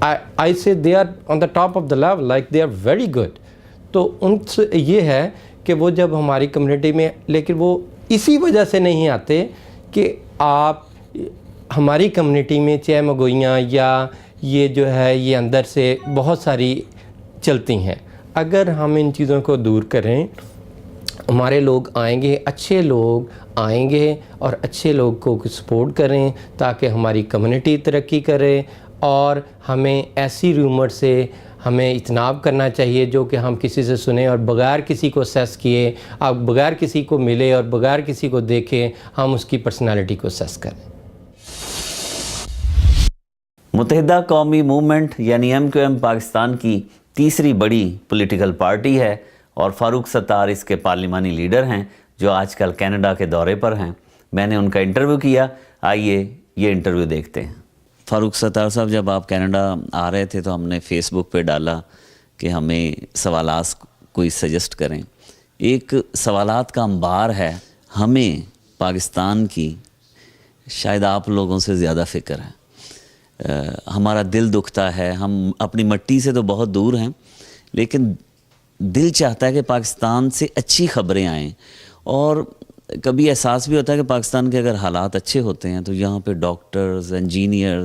I say they are on the top of the level, like they are very good. تو ان سے یہ ہے کہ وہ جب ہماری کمیونٹی میں, لیکن وہ اسی وجہ سے نہیں آتے کہ آپ ہماری کمیونٹی میں چہمگوئیاں یا یہ جو ہے یہ اندر سے بہت ساری چلتی ہیں. اگر ہم ان چیزوں کو دور کریں, ہمارے لوگ آئیں گے, اچھے لوگ آئیں گے اور اچھے لوگ کو سپورٹ کریں تاکہ ہماری کمیونٹی ترقی کرے, اور ہمیں ایسی ریومر سے ہمیں اجتناب کرنا چاہیے جو کہ ہم کسی سے سنیں اور بغیر کسی کو سیس کیے, آپ بغیر کسی کو ملے اور بغیر کسی کو دیکھے ہم اس کی پرسنالٹی کو سیس کریں. متحدہ قومی موومنٹ یعنی MQM پاکستان کی تیسری بڑی پولیٹیکل پارٹی ہے اور فاروق ستار اس کے پارلیمانی لیڈر ہیں جو آج کل کینیڈا کے دورے پر ہیں. میں نے ان کا انٹرویو کیا, آئیے یہ انٹرویو دیکھتے ہیں. فاروق ستار صاحب, جب آپ کینیڈا آ رہے تھے تو ہم نے فیس بک پہ ڈالا کہ ہمیں سوالات کوئی سجسٹ کریں. ایک سوالات کا انبار ہے, ہمیں پاکستان کی شاید آپ لوگوں سے زیادہ فکر ہے. ہمارا دل دکھتا ہے, ہم اپنی مٹی سے تو بہت دور ہیں لیکن دل چاہتا ہے کہ پاکستان سے اچھی خبریں آئیں, اور کبھی احساس بھی ہوتا ہے کہ پاکستان کے اگر حالات اچھے ہوتے ہیں تو یہاں پہ ڈاکٹرز, انجینئر,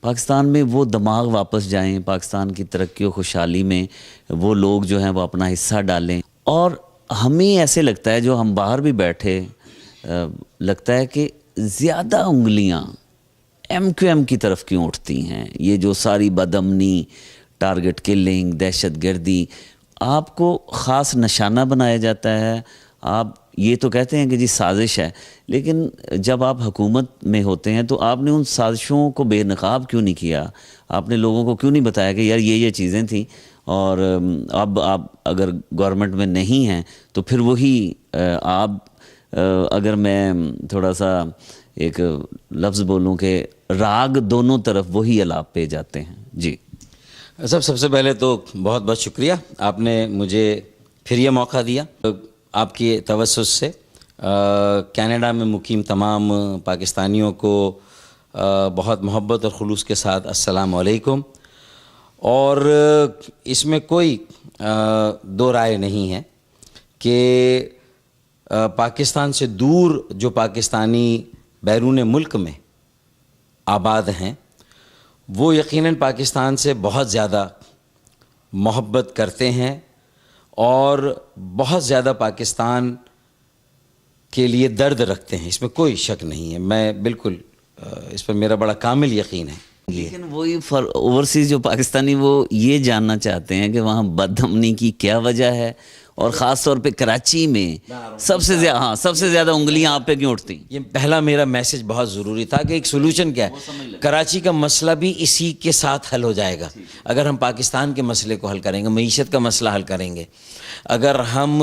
پاکستان میں وہ دماغ واپس جائیں, پاکستان کی ترقی و خوشحالی میں وہ لوگ جو ہیں وہ اپنا حصہ ڈالیں. اور ہمیں ایسے لگتا ہے, جو ہم باہر بھی بیٹھے لگتا ہے کہ زیادہ انگلیاں MQM کی طرف کیوں اٹھتی ہیں. یہ جو ساری بدامنی, ٹارگٹ کلنگ, دہشت گردی, آپ کو خاص نشانہ بنایا جاتا ہے. آپ یہ تو کہتے ہیں کہ جی سازش ہے, لیکن جب آپ حکومت میں ہوتے ہیں تو آپ نے ان سازشوں کو بے نقاب کیوں نہیں کیا؟ آپ نے لوگوں کو کیوں نہیں بتایا کہ یار یہ چیزیں تھیں, اور اب آپ اگر گورنمنٹ میں نہیں ہیں تو پھر وہی آپ, اگر میں تھوڑا سا ایک لفظ بولوں کہ راگ دونوں طرف وہی الاپ پہ جاتے ہیں. جی سب سے پہلے تو بہت بہت شکریہ, آپ نے مجھے پھر یہ موقع دیا. آپ کی توسط سے کینیڈا میں مقیم تمام پاکستانیوں کو بہت محبت اور خلوص کے ساتھ السلام علیکم. اور اس میں کوئی دو رائے نہیں ہے کہ پاکستان سے دور جو پاکستانی بیرون ملک میں آباد ہیں وہ یقیناً پاکستان سے بہت زیادہ محبت کرتے ہیں اور بہت زیادہ پاکستان کے لیے درد رکھتے ہیں, اس میں کوئی شک نہیں ہے. میں بالکل اس پر میرا بڑا کامل یقین ہے. لیکن وہی اوورسیز جو پاکستانی وہ یہ جاننا چاہتے ہیں کہ وہاں بدامنی کی کیا وجہ ہے, اور خاص طور پہ کراچی میں سب سے زیادہ انگلیاں آپ پہ کیوں اٹھتی؟ یہ پہلا میرا میسج بہت ضروری تھا کہ ایک سولوشن کیا ہے. کراچی کا مسئلہ بھی اسی کے ساتھ حل ہو جائے گا اگر ہم پاکستان کے مسئلے کو حل کریں گے, معیشت کا مسئلہ حل کریں گے, اگر ہم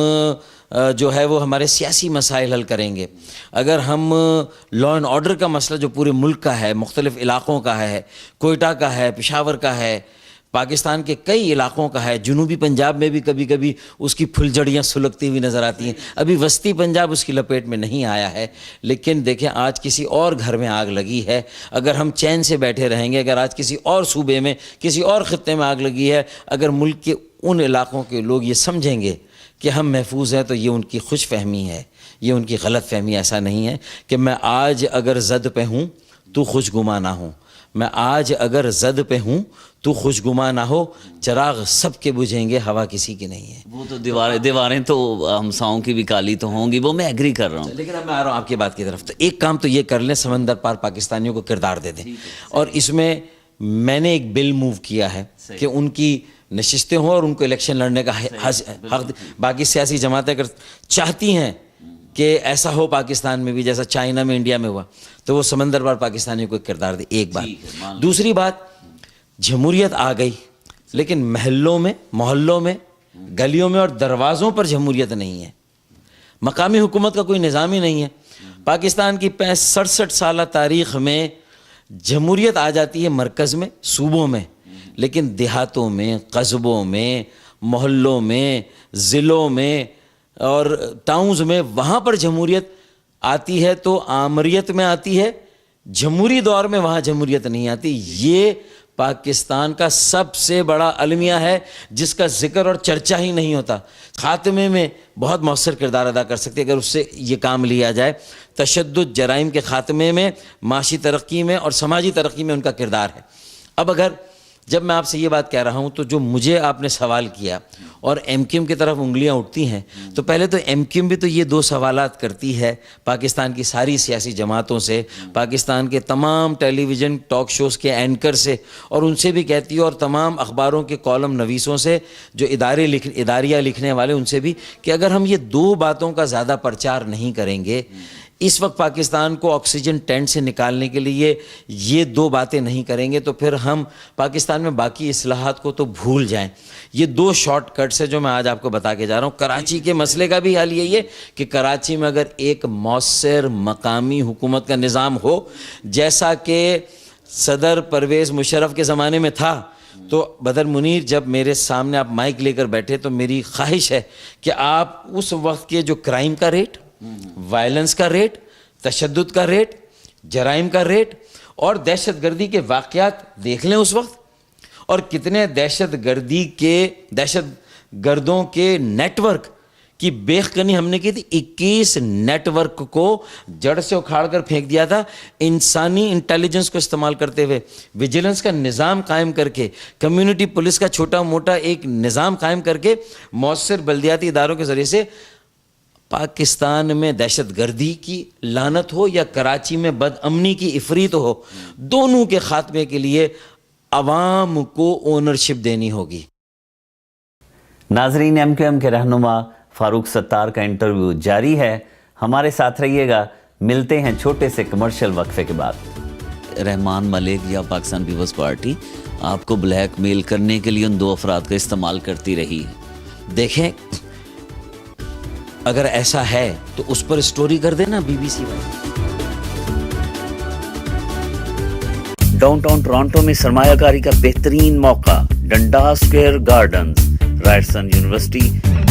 جو ہے وہ ہمارے سیاسی مسائل حل کریں گے, اگر ہم لا اینڈ آرڈر کا مسئلہ جو پورے ملک کا ہے, مختلف علاقوں کا ہے, کوئٹہ کا ہے, پشاور کا ہے, پاکستان کے کئی علاقوں کا ہے, جنوبی پنجاب میں بھی کبھی کبھی اس کی پھل جڑیاں سلگتی ہوئی نظر آتی ہیں. ابھی وسطی پنجاب اس کی لپیٹ میں نہیں آیا ہے, لیکن دیکھیں آج کسی اور گھر میں آگ لگی ہے. اگر ہم چین سے بیٹھے رہیں گے, اگر آج کسی اور صوبے میں, کسی اور خطے میں آگ لگی ہے, اگر ملک کے ان علاقوں کے لوگ یہ سمجھیں گے کہ ہم محفوظ ہیں, تو یہ ان کی خوش فہمی ہے, یہ ان کی غلط فہمی. ایسا نہیں ہے کہ میں آج اگر زد پہ ہوں تو خوشگما نہ ہوں, میں آج اگر زد پہ ہوں تو خوشگما نہ ہو. چراغ سب کے بجھیں گے, ہوا کسی کی نہیں ہے. وہ تو دیواریں تو ہمساؤں کی بھی کالی تو ہوں گی, وہ میں ایگری کر رہا ہوں. لیکن اب میں آ رہا ہوں آپ کی بات کی طرف. تو ایک کام تو یہ کر لیں, سمندر پار پاکستانیوں کو کردار دے دیں, اور اس میں میں نے ایک بل موو کیا ہے کہ ان کی نشستیں ہوں اور ان کو الیکشن لڑنے کا حق. باقی سیاسی جماعتیں اگر چاہتی ہیں کہ ایسا ہو پاکستان میں بھی جیسا چائنا میں, انڈیا میں ہوا, تو وہ سمندر پار پاکستانیوں کو کردار دے. ایک بات. دوسری بات, جمہوریت آ گئی لیکن محلوں میں, گلیوں میں اور دروازوں پر جمہوریت نہیں ہے. مقامی حکومت کا کوئی نظام ہی نہیں ہے. پاکستان کی 67 سالہ تاریخ میں جمہوریت آ جاتی ہے مرکز میں, صوبوں میں, لیکن دیہاتوں میں, قصبوں میں, محلوں میں, ضلعوں میں اور ٹاؤنز میں, وہاں پر جمہوریت آتی ہے تو آمریت میں آتی ہے. جمہوری دور میں وہاں جمہوریت نہیں آتی. یہ پاکستان کا سب سے بڑا المیہ ہے جس کا ذکر اور چرچا ہی نہیں ہوتا. خاتمے میں بہت مؤثر کردار ادا کر سکتے اگر اس سے یہ کام لیا جائے. تشدد جرائم کے خاتمے میں، معاشی ترقی میں اور سماجی ترقی میں ان کا کردار ہے. اب اگر جب میں آپ سے یہ بات کہہ رہا ہوں تو جو مجھے آپ نے سوال کیا اور ایم کیو ایم کی طرف انگلیاں اٹھتی ہیں، تو پہلے تو ایم کیو ایم بھی تو یہ دو سوالات کرتی ہے پاکستان کی ساری سیاسی جماعتوں سے، پاکستان کے تمام ٹیلی ویژن ٹاک شوز کے اینکر سے، اور ان سے بھی کہتی ہے اور تمام اخباروں کے کالم نویسوں سے، جو اداریہ لکھنے والے، ان سے بھی، کہ اگر ہم یہ دو باتوں کا زیادہ پرچار نہیں کریں گے، اس وقت پاکستان کو آکسیجن ٹینٹ سے نکالنے کے لیے یہ دو باتیں نہیں کریں گے، تو پھر ہم پاکستان میں باقی اصلاحات کو تو بھول جائیں. یہ دو شارٹ کٹس ہے جو میں آج آپ کو بتا کے جا رہا ہوں. کراچی کے مسئلے کا بھی حل یہی ہے کہ کراچی میں اگر ایک مؤثر مقامی حکومت کا نظام ہو، جیسا کہ صدر پرویز مشرف کے زمانے میں تھا، تو بدر منیر جب میرے سامنے آپ مائک لے کر بیٹھے تو میری خواہش ہے کہ آپ اس وقت کے جو کرائم کا ریٹ، وائلنس کا ریٹ، تشدد کا ریٹ، جرائم کا ریٹ اور دہشت گردی کے واقعات دیکھ لیں اس وقت، اور کتنے دہشت گردوں کے نیٹ ورک کی بیخ کنی ہم نے کی تھی. 21 نیٹ ورک کو جڑ سے اکھاڑ کر پھینک دیا تھا. انسانی انٹیلیجنس کو استعمال کرتے ہوئے، ویجیلنس کا نظام قائم کر کے، کمیونٹی پولیس کا چھوٹا موٹا ایک نظام قائم کر کے، مؤثر بلدیاتی اداروں کے ذریعے سے پاکستان میں دہشت گردی کی لعنت ہو یا کراچی میں بد امنی کی افریت ہو، دونوں کے خاتمے کے لیے عوام کو اونرشپ دینی ہوگی. ناظرین، ایم کیو ایم کے رہنما فاروق ستار کا انٹرویو جاری ہے، ہمارے ساتھ رہیے گا. ملتے ہیں چھوٹے سے کمرشل وقفے کے بعد. رحمان ملک یا پاکستان پیپلز پارٹی آپ کو بلیک میل کرنے کے لیے ان دو افراد کا استعمال کرتی رہی ہے. دیکھیں، اگر ایسا ہے تو اس پر سٹوری کر دینا بی بی سی والے. ڈاؤن ٹاؤن ٹورانٹو میں سرمایہ کاری کا بہترین موقع، Dundas square Gardens, Ryerson University,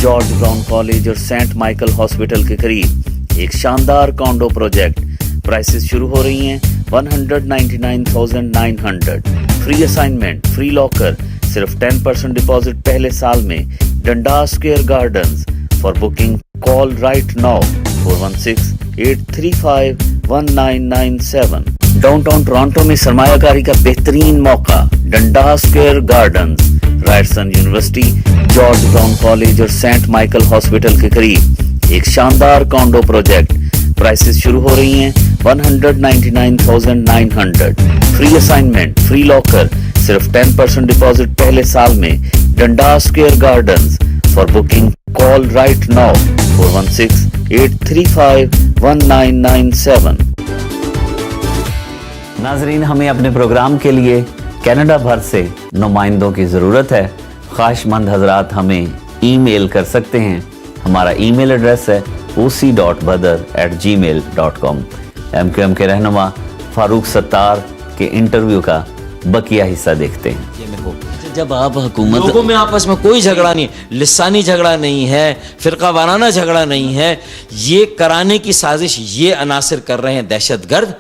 George Brown College اور سینٹ مائیکل ہاسپٹل کے قریب ایک شاندار کانڈو پروجیکٹ. پرائسز شروع ہو رہی ہیں 199,900. فری اسائنمنٹ، فری لاکر، صرف 10% ڈپازٹ پہلے سال میں. Dundas square gardens. For booking, call right now 416-835-1997. Downtown Toronto میں سرمایہ کاری کا بہترین موقع، Dundas square Gardens, Ryerson University, George Brown College اور سینٹ مائیکل ہاسپٹل کے قریب ایک شاندار کانڈو پروجیکٹ. پرائسز شروع ہو رہی ہیں 199,900. فری اسائنمنٹ، فری لاکر، صرف 10% ڈپازٹ پہلے سال میں. Dundas square gardens. For booking, call right now 416-835-1997. ناظرین، ہمیں اپنے پروگرام کے لیے کینیڈا بھر سے نمائندوں کی ضرورت ہے. خواہش مند حضرات ہمیں ای میل کر سکتے ہیں. ہمارا ای میل ایڈریس ہے oc.badr@gmail.com. ایم کیو ایم کے رہنما فاروق ستار کے انٹرویو کا بقیہ حصہ دیکھتے ہیں. جب آپ حکومت، لوگوں میں آپس میں کوئی جھگڑا نہیں ہے، لسانی جھگڑا نہیں ہے، فرقہ وارانہ جھگڑا نہیں ہے. یہ کرانے کی سازش یہ عناصر کر رہے ہیں دہشت گرد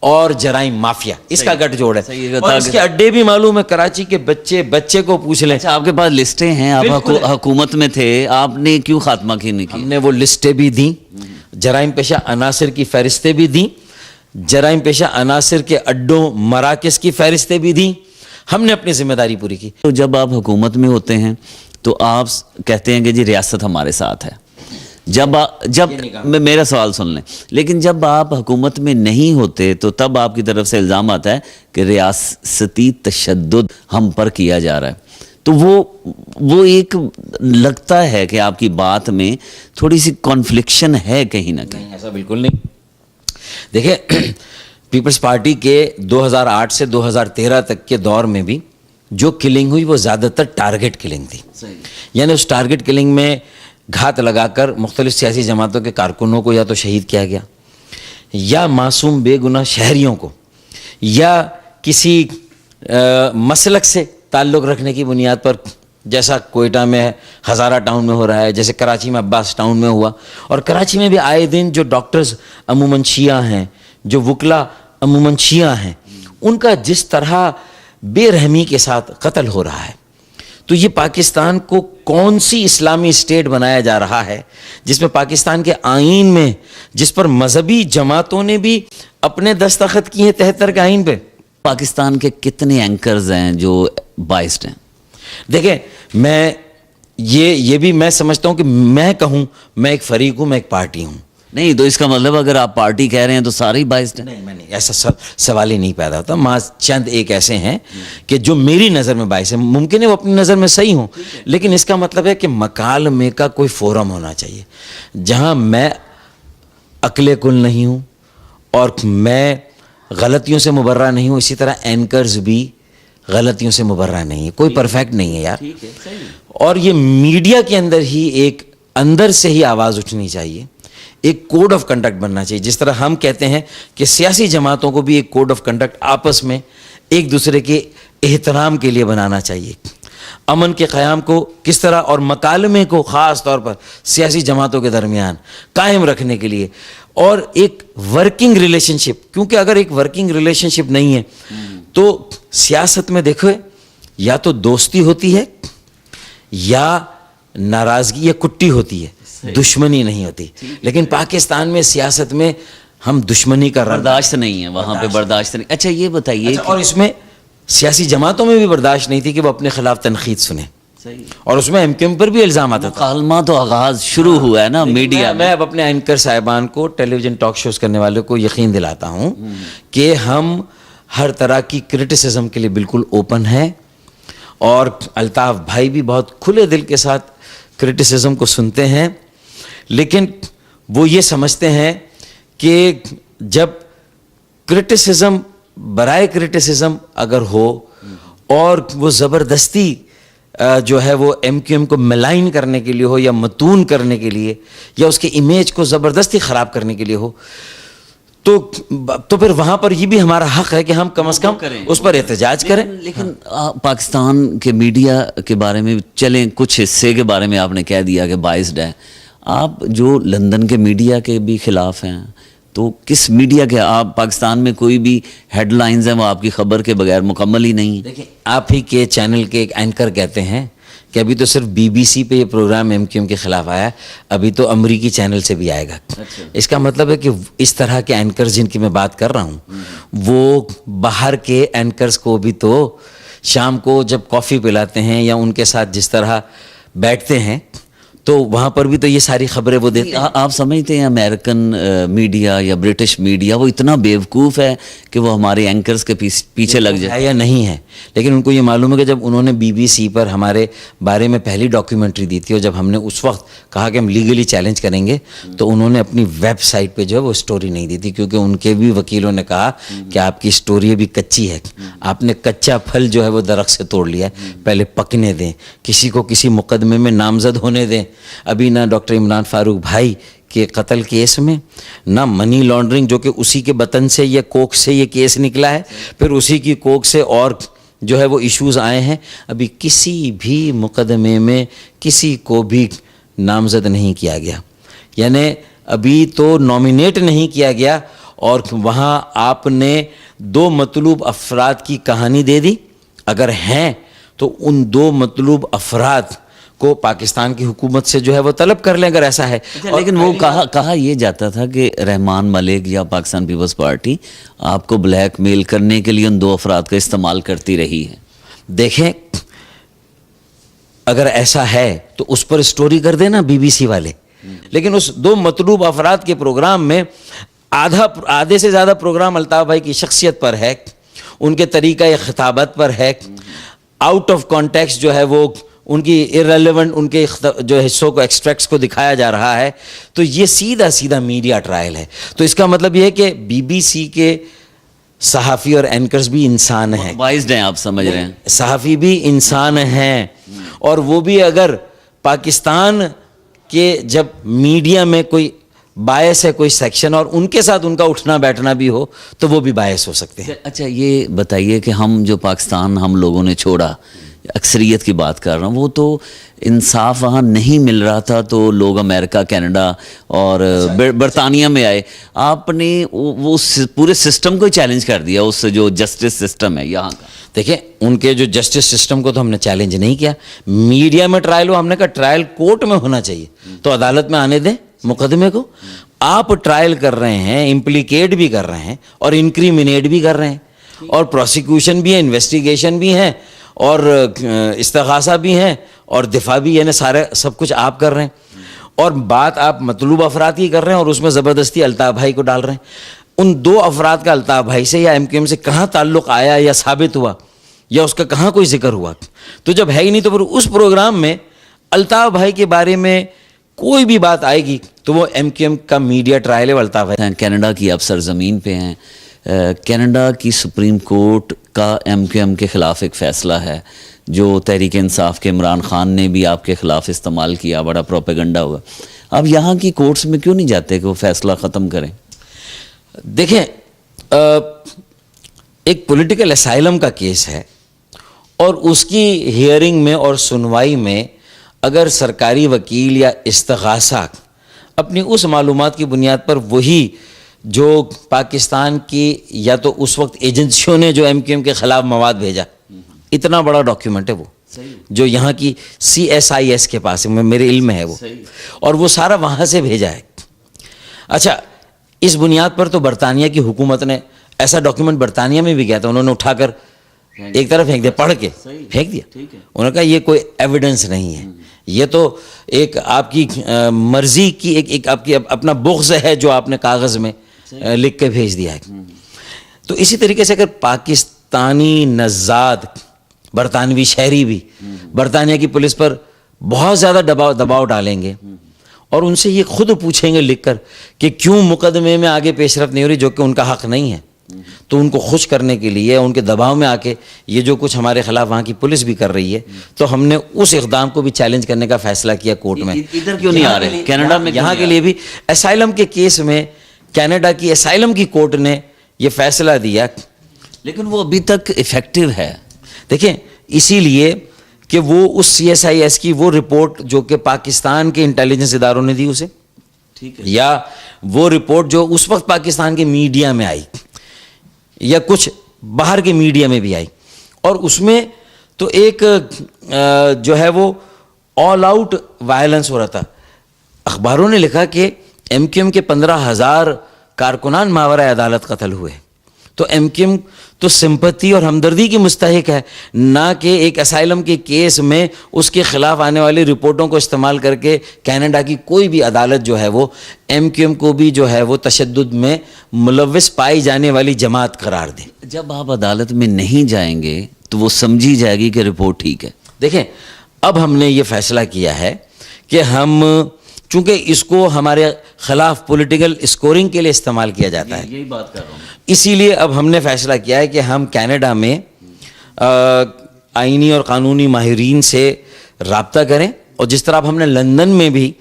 اور جرائم مافیا، اس کا گٹھ جوڑ ہے. اور اس کے اڈے بھی معلوم ہے. کراچی کے بچے کو پوچھ لیں. آپ کے پاس لسٹیں ہیں، آپ حکومت میں تھے، آپ نے کیوں خاتمہ کی نہیں کی؟ ہم نے وہ لسٹیں بھی دیں، جرائم پیشہ عناصر کی فہرستیں بھی دیں، جرائم پیشہ عناصر کے اڈوں مراکز کی فہرستیں بھی دیں. ہم نے اپنی ذمہ داری پوری کی. تو جب آپ حکومت میں ہوتے ہیں تو آپ کہتے ہیں کہ جی ریاست ہمارے ساتھ ہے. جب میرا سوال سن لیں، لیکن جب آپ حکومت میں نہیں ہوتے تو تب آپ کی طرف سے الزام آتا ہے کہ ریاستی تشدد ہم پر کیا جا رہا ہے. تو وہ ایک لگتا ہے کہ آپ کی بات میں تھوڑی سی کانفلکشن ہے کہیں نہ کہیں. ایسا بالکل نہیں. دیکھیں، پیپلز پارٹی کے 2008 سے 2013 تک کے دور میں بھی جو کلنگ ہوئی وہ زیادہ تر ٹارگٹ کلنگ تھی. یعنی اس ٹارگٹ کلنگ میں گھات لگا کر مختلف سیاسی جماعتوں کے کارکنوں کو یا تو شہید کیا گیا، یا معصوم بے گناہ شہریوں کو، یا کسی مسلک سے تعلق رکھنے کی بنیاد پر، جیسا کوئٹہ میں ہزارہ ٹاؤن میں ہو رہا ہے، جیسے کراچی میں عباس ٹاؤن میں ہوا. اور کراچی میں بھی آئے دن جو ڈاکٹرز عموماً شیعہ ہیں، جو وکلا عموماً شیعہ ہیں، ان کا جس طرح بے رحمی کے ساتھ قتل ہو رہا ہے. تو یہ پاکستان کو کون سی اسلامی اسٹیٹ بنایا جا رہا ہے جس میں پاکستان کے آئین میں, جس پر مذہبی جماعتوں نے بھی اپنے دستخط کیے ہیں 73 کے آئین پہ. پاکستان کے کتنے اینکرز ہیں جو بائسڈ ہیں؟ دیکھیں, میں یہ بھی میں سمجھتا ہوں کہ میں کہوں میں ایک فریق ہوں, میں ایک پارٹی ہوں. نہیں تو اس کا مطلب اگر آپ پارٹی کہہ رہے ہیں تو سارے ہی بائسڈ ہیں؟ نہیں, میں نہیں, ایسا سوال ہی نہیں پیدا ہوتا. چند ایک ایسے ہیں کہ جو میری نظر میں باعث ہیں, ممکن ہے وہ اپنی نظر میں صحیح ہوں, لیکن اس کا مطلب ہے کہ مکالمے کا کوئی فورم ہونا چاہیے جہاں میں عقل کل نہیں ہوں اور میں غلطیوں سے مبرہ نہیں ہوں, اسی طرح اینکرز بھی غلطیوں سے مبرہ نہیں ہے. کوئی پرفیکٹ نہیں ہے یار. اور یہ میڈیا کے اندر ہی ایک اندر سے ہی آواز اٹھنی چاہیے, ایک کوڈ آف کنڈکٹ بننا چاہیے. جس طرح ہم کہتے ہیں کہ سیاسی جماعتوں کو بھی ایک کوڈ آف کنڈکٹ آپس میں ایک دوسرے کے احترام کے لیے بنانا چاہیے. امن کے قیام کو کس طرح اور مکالمے کو خاص طور پر سیاسی جماعتوں کے درمیان قائم رکھنے کے لیے, اور ایک ورکنگ ریلیشن شپ, کیونکہ اگر ایک ورکنگ ریلیشن شپ نہیں ہے تو سیاست میں دیکھو یا تو دوستی ہوتی ہے یا ناراضگی یا کٹی ہوتی ہے, دشمنی نہیں ہوتی. لیکن پاکستان میں سیاست میں ہم دشمنی کا برداشت نہیں ہے, وہاں پہ برداشت نہیں. اچھا یہ بتائیے, اور اس میں سیاسی جماعتوں میں بھی برداشت نہیں تھی کہ وہ اپنے خلاف تنقید سنیں, اور اس میں ایم کیو ایم پر بھی الزام آتا تھا. مکالمہ تو آغاز شروع ہوا ہے نا میڈیا میں اب اپنے اینکر صاحبان کو, ٹیلی ویژن ٹاک شوز کرنے والوں کو یقین دلاتا ہوں کہ ہم ہر طرح کی کرٹیسزم کے لیے بالکل اوپن ہیں, اور الطاف بھائی بھی بہت کھلے دل کے ساتھ کرٹیسزم کو سنتے ہیں, لیکن وہ یہ سمجھتے ہیں کہ جب کرٹیسزم برائے کرٹیسزم اگر ہو اور وہ زبردستی جو ہے وہ ایم کیو ایم کو ملائن کرنے کے لیے ہو یا متون کرنے کے لیے یا اس کے امیج کو زبردستی خراب کرنے کے لیے ہو, تو پھر وہاں پر یہ بھی ہمارا حق ہے کہ ہم کم از کم اس پر احتجاج کریں. لیکن پاکستان کے میڈیا کے بارے میں چلیں, کچھ حصے کے بارے میں آپ نے کہہ دیا کہ بائسڈ ہے. آپ جو لندن کے میڈیا کے بھی خلاف ہیں, تو کس میڈیا کے, آپ پاکستان میں کوئی بھی ہیڈ لائنز ہیں وہ آپ کی خبر کے بغیر مکمل ہی نہیں. دیکھیں, آپ ہی کے چینل کے ایک اینکر کہتے ہیں کہ ابھی تو صرف بی بی سی پہ یہ پروگرام ایم کیو ایم کے خلاف آیا, ابھی تو امریکی چینل سے بھی آئے گا. اس کا مطلب ہے کہ اس طرح کے اینکرز جن کی میں بات کر رہا ہوں وہ باہر کے اینکرز کو بھی تو شام کو جب کافی پلاتے ہیں یا ان کے ساتھ جس طرح بیٹھتے ہیں تو وہاں پر بھی تو یہ ساری خبریں وہ دیتے ہیں. آپ سمجھتے ہیں امریکن میڈیا یا برٹش میڈیا وہ اتنا بیوقوف ہے کہ وہ ہمارے اینکرز کے پیچھے لگ جائے؟ یا نہیں ہے, لیکن ان کو یہ معلوم ہے کہ جب انہوں نے بی بی سی پر ہمارے بارے میں پہلی ڈاکیومنٹری دی تھی اور جب ہم نے اس وقت کہا کہ ہم لیگلی چیلنج کریں گے تو انہوں نے اپنی ویب سائٹ پہ جو ہے وہ اسٹوری نہیں دی تھی, کیونکہ ان کے بھی وکیلوں نے کہا کہ آپ کی اسٹوری ابھی کچی ہے, آپ نے کچا پھل جو ہے وہ درخت سے توڑ لیا ہے, پہلے پکنے دیں, کسی کو کسی مقدمے میں نامزد ہونے دیں. ابھی نہ ڈاکٹر عمران فاروق بھائی کے قتل کیس میں, نہ منی لانڈرنگ جو کہ اسی کے بطن سے یا کوک سے یہ کیس نکلا ہے, پھر اسی کی کوک سے اور جو ہے وہ ایشوز آئے ہیں, ابھی کسی بھی مقدمے میں کسی کو بھی نامزد نہیں کیا گیا, یعنی ابھی تو نامینیٹ نہیں کیا گیا. اور وہاں آپ نے 2 مطلوب افراد کی کہانی دے دی, اگر ہیں تو ان 2 مطلوب افراد کو پاکستان کی حکومت سے جو ہے وہ طلب کر لیں اگر ایسا ہے. لیکن وہ کہا یہ جاتا تھا کہ رحمان ملک یا پاکستان پیپلز پارٹی آپ کو بلیک میل کرنے کے لیے ان 2 افراد کا استعمال کرتی رہی ہے. دیکھیں, اگر ایسا ہے تو اس پر سٹوری کر دینا بی بی سی والے, لیکن اس 2 مطلوب افراد کے پروگرام میں آدھے سے زیادہ پروگرام الطاف بھائی کی شخصیت پر ہے, ان کے طریقہ خطابت پر ہے, آؤٹ آف کانٹیکسٹ جو ہے وہ ان کی irrelevant ان کے جو حصوں کو ایکسٹریکٹس کو دکھایا جا رہا ہے. تو یہ سیدھا میڈیا ٹرائل ہے. تو اس کا مطلب یہ ہے کہ بی بی سی کے صحافی اور اینکرز بھی انسان ہیں, بائسڈ ہیں, آپ سمجھ رہے ہیں, صحافی بھی انسان ہیں, اور وہ بھی اگر پاکستان کے جب میڈیا میں کوئی باعث ہے کوئی سیکشن اور ان کے ساتھ ان کا اٹھنا بیٹھنا بھی ہو تو وہ بھی باعث ہو سکتے ہیں. اچھا یہ بتائیے کہ ہم جو پاکستان ہم لوگوں نے چھوڑا اکثریت کی بات کر رہا ہوں، وہ تو انصاف وہاں نہیں مل رہا تھا تو لوگ امریکہ، کینیڈا اور برطانیہ میں آئے. آپ نے وہ پورے سسٹم کو ہی چیلنج کر دیا، اس جو جسٹس سسٹم ہے یہاں کا. دیکھیں ان کے جو جسٹس سسٹم کو تو ہم نے چیلنج نہیں کیا. میڈیا میں ٹرائل ہو، ہم نے کہا ٹرائل کورٹ میں ہونا چاہیے، تو عدالت میں آنے دیں مقدمے کو. آپ ٹرائل کر رہے ہیں، امپلیکیٹ بھی کر رہے ہیں اور انکریمنیٹ بھی کر رہے ہیں، اور پروسیکیوشن بھی ہے، انویسٹیگیشن بھی ہے، اور استغاثہ بھی ہیں، اور دفاع بھی، یعنی سارے سب کچھ آپ کر رہے ہیں. اور بات آپ مطلوب افراد کی کر رہے ہیں اور اس میں زبردستی الطاف بھائی کو ڈال رہے ہیں. ان دو افراد کا الطاف بھائی سے یا MQM سے کہاں تعلق آیا یا ثابت ہوا یا اس کا کہاں کوئی ذکر ہوا؟ تو جب ہے ہی نہیں تو پھر اس پروگرام میں الطاف بھائی کے بارے میں کوئی بھی بات آئے گی تو وہ MQM کا میڈیا ٹرائل ہے. الطاف بھائی کینیڈا کی آپ سرزمین پہ ہیں. کینیڈا کی سپریم کورٹ کا MQM کے خلاف ایک فیصلہ ہے جو تحریک انصاف کے عمران خان نے بھی آپ کے خلاف استعمال کیا، بڑا پروپیگنڈا ہوا. اب یہاں کی کورٹس میں کیوں نہیں جاتے کہ وہ فیصلہ ختم کریں؟ دیکھیں ایک پولیٹیکل اسائلم کا کیس ہے اور اس کی ہیئرنگ میں اور سنوائی میں اگر سرکاری وکیل یا استغاثہ اپنی اس معلومات کی بنیاد پر وہی جو پاکستان کی یا تو اس وقت ایجنسیوں نے جو MQM کے خلاف مواد بھیجا، اتنا بڑا ڈاکیومنٹ ہے وہ جو یہاں کی CSIS کے پاس ہے، میرے علم میں ہے وہ، اور وہ سارا وہاں سے بھیجا ہے. اچھا اس بنیاد پر تو برطانیہ کی حکومت نے ایسا ڈاکیومنٹ برطانیہ میں بھی گیا تھا، انہوں نے اٹھا کر ایک طرف پھینک دیا، پڑھ کے پھینک دیا. انہوں نے کہا یہ کوئی ایویڈنس نہیں ہے، یہ تو ایک آپ کی مرضی کی ایک آپ کی اپنا بغض ہے جو آپ نے کاغذ میں لکھ کے بھیج دیا ہے. تو اسی طریقے سے اگر پاکستانی نژاد برطانوی شہری بھی برطانیہ کی پولیس پر بہت زیادہ دباؤ ڈالیں گے اور ان سے یہ خود پوچھیں گے لکھ کر کہ کیوں مقدمے میں آگے پیش رفت نہیں ہو رہی، جو کہ ان کا حق نہیں ہے، تو ان کو خوش کرنے کے لیے ان کے دباؤ میں آ کے یہ جو کچھ ہمارے خلاف وہاں کی پولیس بھی کر رہی ہے، تو ہم نے اس اقدام کو بھی چیلنج کرنے کا فیصلہ کیا کورٹ میں. ادھر کیوں نہیں آ رہے کینیڈا میں؟ یہاں کے لیے بھی اسائلم کے کیس میں کینیڈا کی اسائلم کی کورٹ نے یہ فیصلہ دیا، لیکن وہ ابھی تک افیکٹو ہے. دیکھیں اسی لیے کہ وہ اس CSIS کی وہ رپورٹ جو کہ پاکستان کے انٹیلیجنس اداروں نے دی اسے، یا وہ رپورٹ جو اس وقت پاکستان کے میڈیا میں آئی یا کچھ باہر کے میڈیا میں بھی آئی، اور اس میں تو ایک جو ہے وہ آل آؤٹ وائلنس ہو رہا تھا. اخباروں نے لکھا کہ MQM کے 15,000 کارکنان ماورائے عدالت قتل ہوئے. تو MQM تو سمپتی اور ہمدردی کی مستحق ہے، نہ کہ ایک اسائلم کے کیس میں اس کے خلاف آنے والی رپورٹوں کو استعمال کر کے کینیڈا کی کوئی بھی عدالت جو ہے وہ MQM کو بھی جو ہے وہ تشدد میں ملوث پائی جانے والی جماعت قرار دے. جب آپ عدالت میں نہیں جائیں گے تو وہ سمجھی جائے گی کہ رپورٹ ٹھیک ہے. دیکھیں اب ہم نے یہ فیصلہ کیا ہے کہ ہم چونکہ اس کو ہمارے خلاف پولیٹیکل اسکورنگ کے لیے استعمال کیا جاتا ہے، یہی بات کر رہا ہوں، اسی لیے اب ہم نے فیصلہ کیا ہے کہ ہم کینیڈا میں آئینی اور قانونی ماہرین سے رابطہ کریں، اور جس طرح اب ہم نے لندن میں بھی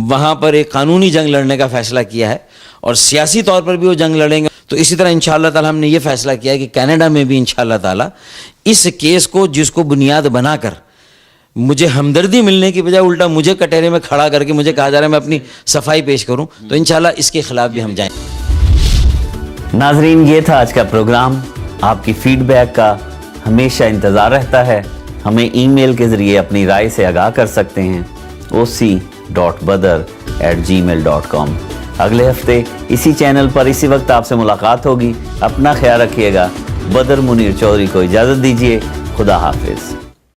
وہاں پر ایک قانونی جنگ لڑنے کا فیصلہ کیا ہے اور سیاسی طور پر بھی وہ جنگ لڑیں گے، تو اسی طرح انشاءاللہ تعالی ہم نے یہ فیصلہ کیا ہے کہ کینیڈا میں بھی انشاءاللہ تعالی اس کیس کو، جس کو بنیاد بنا کر مجھے ہمدردی ملنے کی بجائے الٹا مجھے کٹہرے میں کھڑا کر کے مجھے کہا جا رہا ہے میں اپنی صفائی پیش کروں، تو انشاءاللہ اس کے خلاف بھی ہم جائیں. ناظرین یہ تھا آج کا پروگرام. آپ کی فیڈ بیک کا ہمیشہ انتظار رہتا ہے. ہمیں ای میل کے ذریعے اپنی رائے سے آگاہ کر سکتے ہیں oc.badr@gmail.com. اگلے ہفتے اسی چینل پر اسی وقت آپ سے ملاقات ہوگی. اپنا خیال رکھیے گا. بدر منیر چودھری کو اجازت دیجیے. خدا حافظ.